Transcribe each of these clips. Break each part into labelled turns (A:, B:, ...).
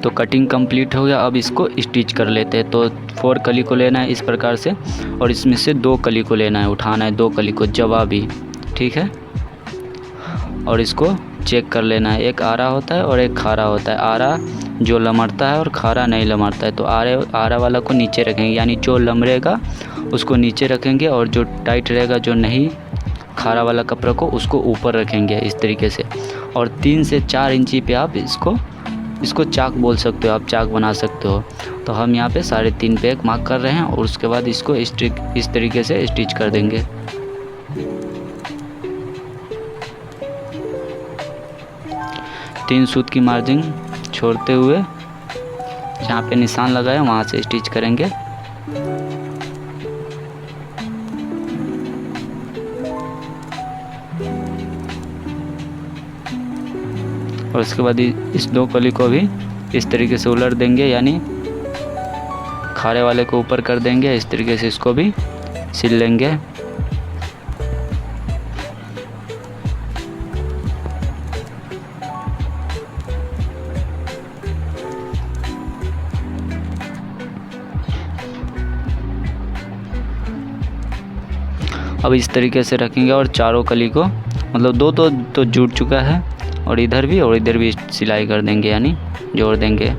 A: तो cutting complete हो गया। अब इसको स्टिच कर लेते हैं। तो 4 कली को लेना है इस प्रकार से, और इसमें से 2 कली को लेना है, उठाना है 2 कली को जवाबी, ठीक है। और इसको चेक कर लेना है, एक आरा होता है और एक खारा होता है। आरा जो लमड़ता है और खारा नहीं लमड़ता है। तो आरा वाला को नीचे रखेंगे, यानी जो लमड़ेगा उसको नीचे रखेंगे, और जो टाइट रहेगा, जो नहीं खारा वाला कपड़ा को, उसको ऊपर रखेंगे इस तरीके से। और 3 से 4 इंची पे आप इसको चाक बोल सकते हो, आप चाक बना सकते हो। तो हम यहाँ पे 3.5 पे एक मार्क कर रहे हैं, और उसके बाद इसको इस तरीके से स्टिच कर देंगे। तीन सूत की मार्जिन छोड़ते हुए जहाँ पे निशान लगाया वहाँ से स्टिच करेंगे। और उसके बाद इस 2 कली को भी इस तरीके से उलट देंगे, यानी खारे वाले को ऊपर कर देंगे। इस तरीके से इसको भी सिल लेंगे। अब इस तरीके से रखेंगे, और चारों कली को, मतलब 2 तो जुड़ चुका है, और इधर भी सिलाई कर देंगे, यानी जोड़ देंगे।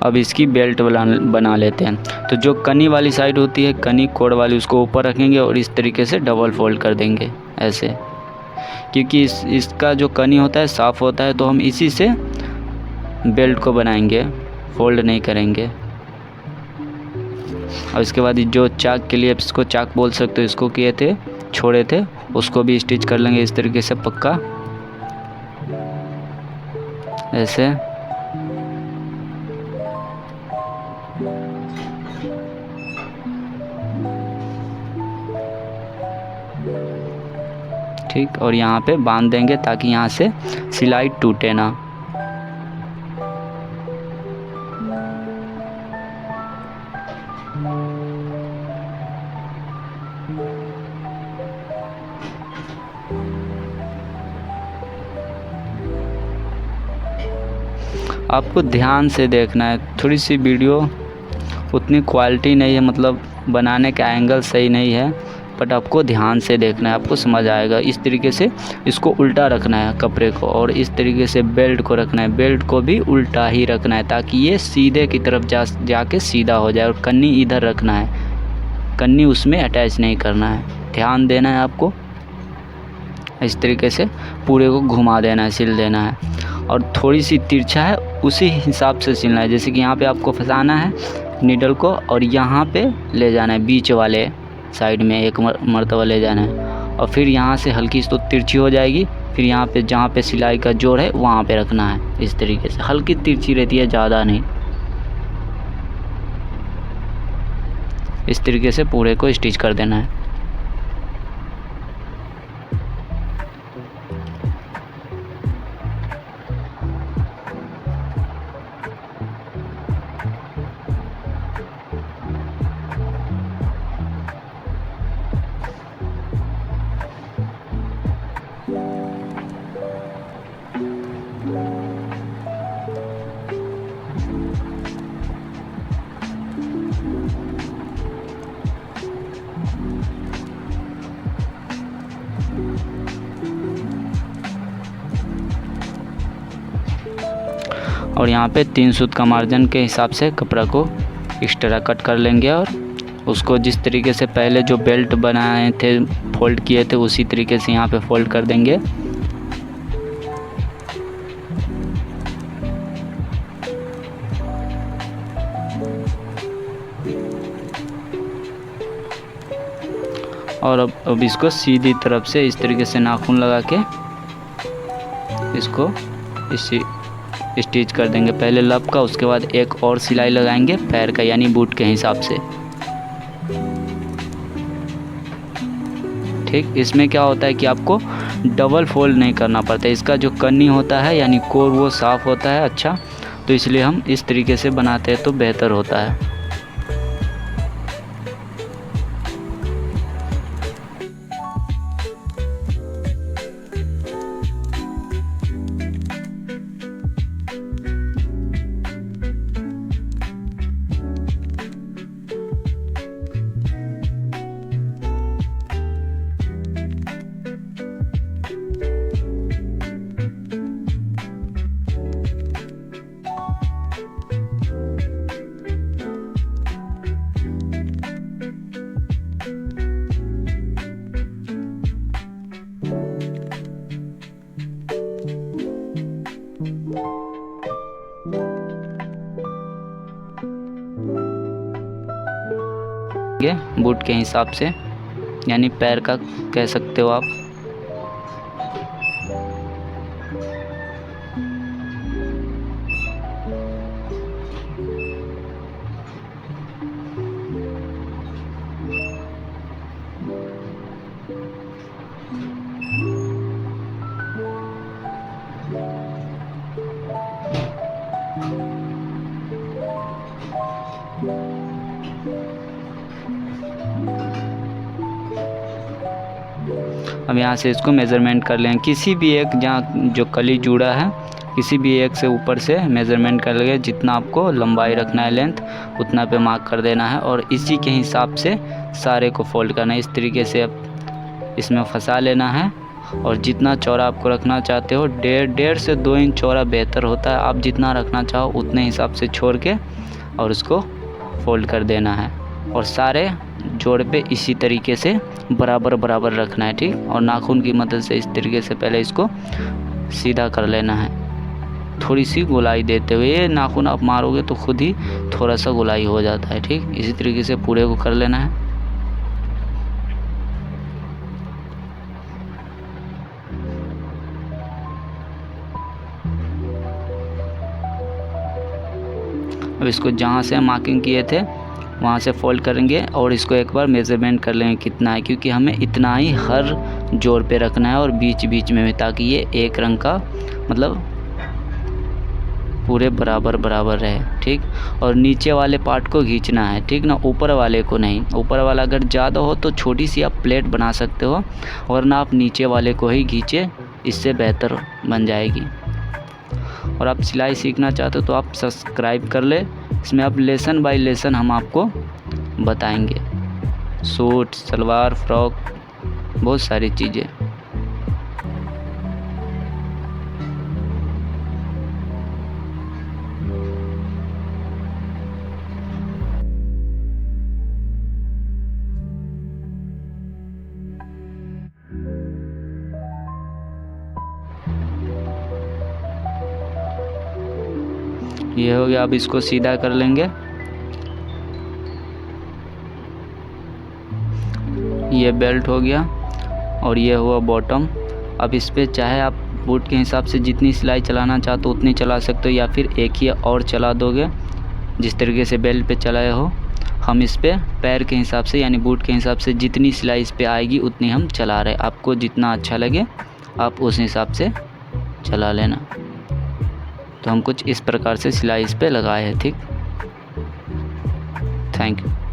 A: अब इसकी बेल्ट बना लेते हैं। तो जो कनी वाली साइड होती है, कनी कोड़ वाली, उसको ऊपर रखेंगे और इस तरीके से डबल फोल्ड कर देंगे ऐसे, क्योंकि इसका जो कनी होता है साफ़ होता है, तो हम इसी से बेल्ट को बनाएंगे, फोल्ड नहीं करेंगे। और इसके बाद जो चाक के लिए इसको चाक बोल सकते हो, इसको किए थे, छोड़े थे, उसको भी स्टिच कर लेंगे इस तरीके से पक्का ऐसे। ठीक, और यहाँ पे बांध देंगे ताकि यहाँ से सिलाई टूटे ना। आपको ध्यान से देखना है, थोड़ी सी वीडियो उतनी क्वालिटी नहीं है, मतलब बनाने का एंगल सही नहीं है, बट आपको ध्यान से देखना है, आपको समझ आएगा। इस तरीके से इसको उल्टा रखना है कपड़े को, और इस तरीके से बेल्ट को रखना है, बेल्ट को भी उल्टा ही रखना है ताकि ये सीधे की तरफ जाके सीधा हो जाए। और कन्नी इधर रखना है, कन्नी उसमें अटैच नहीं करना है, ध्यान देना है आपको। इस तरीके से पूरे को घुमा देना है, सिल देना है। और थोड़ी सी तिरछा है उसी हिसाब से सिलना है, जैसे कि यहाँ पे आपको फंसाना है नीडल को, और यहाँ पे ले जाना है बीच वाले साइड में एक मर्तबा ले जाना है, और फिर यहाँ से हल्की सी तो तिरछी हो जाएगी, फिर यहाँ पे जहाँ पे सिलाई का जोड़ है वहाँ पे रखना है। इस तरीके से हल्की तिरछी रहती है, ज़्यादा नहीं। इस तरीके से पूरे को स्टिच कर देना है। और यहाँ पे 3 सूत का मार्जिन के हिसाब से कपड़ा को एक्स्ट्रा कट कर लेंगे, और उसको जिस तरीके से पहले जो बेल्ट बनाए थे, फोल्ड किए थे, उसी तरीके से यहाँ पे फोल्ड कर देंगे। और अब इसको सीधी तरफ से इस तरीके से नाखून लगा के इसको स्टिच कर देंगे। पहले लब का, उसके बाद एक और सिलाई लगाएंगे पैर का, यानी बूट के हिसाब से। ठीक, इसमें क्या होता है कि आपको डबल फोल्ड नहीं करना पड़ता। इसका जो कन्नी होता है यानी कोर वो साफ़ होता है अच्छा, तो इसलिए हम इस तरीके से बनाते हैं तो बेहतर होता है। बूट के हिसाब से यानी पैर का कह सकते हो आप। अब यहाँ से इसको मेज़रमेंट कर लें, किसी भी एक जहाँ जो कली जुड़ा है किसी भी एक से ऊपर से मेज़रमेंट कर लेंगे, जितना आपको लंबाई रखना है लेंथ उतना पे मार्क कर देना है और इसी के हिसाब से सारे को फोल्ड करना है। इस तरीके से अब इसमें फंसा लेना है और जितना चौड़ा आपको रखना चाहते हो 1.5 से 2 इंच चौड़ा बेहतर होता है। आप जितना रखना चाहो उतने हिसाब से छोड़ के और उसको फोल्ड कर देना है और सारे जोड़ पे इसी तरीके से बराबर बराबर रखना है, ठीक। और नाखून की मदद से इस तरीके से पहले इसको सीधा कर लेना है, थोड़ी सी गोलाई देते हुए। ये नाखून आप मारोगे तो खुद ही थोड़ा सा गोलाई हो जाता है, ठीक। इसी तरीके से पूरे को कर लेना है। अब इसको जहाँ से मार्किंग किए थे वहाँ से फोल्ड करेंगे और इसको एक बार मेज़रमेंट कर लेंगे कितना है, क्योंकि हमें इतना ही हर जोड़ पे रखना है और बीच बीच में भी, ताकि ये एक रंग का मतलब पूरे बराबर बराबर रहे, ठीक। और नीचे वाले पार्ट को खींचना है, ठीक ना, ऊपर वाले को नहीं। ऊपर वाला अगर ज़्यादा हो तो छोटी सी आप प्लेट बना सकते हो, वरना आप नीचे वाले को ही खींचे, इससे बेहतर बन जाएगी। और आप सिलाई सीखना चाहते हो तो आप सब्सक्राइब कर ले, इसमें आप लेसन बाय लेसन हम आपको बताएंगे, सूट, सलवार, फ्रॉक, बहुत सारी चीज़ें। ये हो गया, अब इसको सीधा कर लेंगे। ये बेल्ट हो गया और ये हुआ बॉटम। अब इस पे चाहे आप बूट के हिसाब से जितनी सिलाई चलाना चाहते हो उतनी चला सकते हो, या फिर एक ही और चला दोगे जिस तरीके से बेल्ट पे चलाए हो। हम इस पे पैर के हिसाब से यानी बूट के हिसाब से जितनी सिलाई इस पे आएगी उतनी हम चला रहे। आपको जितना अच्छा लगे आप उस हिसाब से चला लेना। तो हम कुछ इस प्रकार से सिलाई इस पे लगाए हैं, ठीक। Thank you.